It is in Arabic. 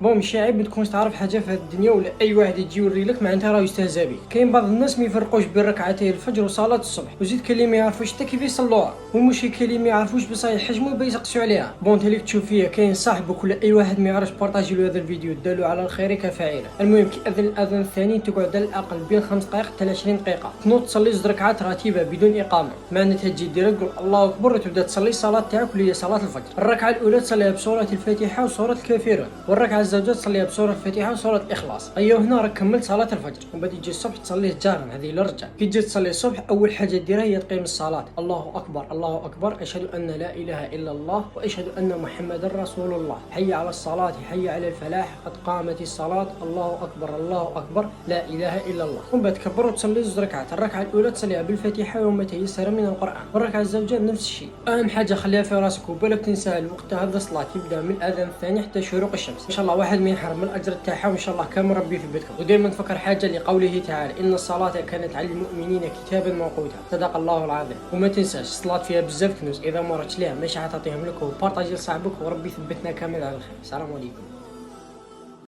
ماشي عيب ما تكونش تعرف حاجه في هذه الدنيا ولا اي واحد يجي يوري لك معناتها راه يستهزأ بك. كاين بعض الناس ما يفرقوش بين ركعتي الفجر وصلاه الصبح، وزيد كاين اللي ما يعرفوش حتى كيف يصلوها، والمشكل كاين اللي ما يعرفوش بصح يحجموا ويسقسوا عليها. انت اللي تشوف فيا كاين صاحبك ولا اي واحد ما يعرفش بارطاجي له هذا الفيديو دالو على الخير كفاعله. المهم كي اذن الاذان الثاني تقعد على الاقل بين 5 دقائق حتى 20 دقيقه تنوض تصلي 2 ركعات راتبه بدون اقامه، معناتها تجي ديريكت تقول الله اكبر وتبدا تصلي الصلاه تاعك اللي هي صلاه الفجر. الركعه الاولى تصليها بسوره الفاتحه وسوره الكافرون، والركعه الزوجه تصليها بسوره الفاتحه وسوره الاخلاص. ايوه هنا راك كملت صلاه الفجر. ومن بعد تجي الصبح تصليه جارا، هذه للرجال. كي تجي تصلي الصبح اول حاجه ديرها هي تقيم الصلاه، الله اكبر الله اكبر اشهد ان لا اله الا الله واشهد ان محمدا رسول الله، حي على الصلاه حي على الفلاح قد قامت الصلاه، الله اكبر الله اكبر لا اله الا الله. ومن بعد تكبر وتصلي 2 ركعات. الركعه الاولى تصليها بالفاتحه وما تيسر من القران، والركعه الزوجه نفس الشيء. اهم حاجه خليها في راسك وبالك تنسى الوقت. هذا الصلاه يبدا من الاذان الثاني حتى شروق الشمس، ان شاء الله واحد ما ينحرم من الاجر تاعها، وان شاء الله كامل ربي في بيتكم. ودائما تفكر حاجه لقوله تعالى ان الصلاه كانت على المؤمنين كتابا موقوتا، صدق الله العظيم. وما تنساش الصلاه فيها بزاف كنوز، اذا ما رحتش ليها ماشي حتعطيهم لك، وبارطاجي لصاحبك وربي يثبتنا كامل على الخير. السلام عليكم.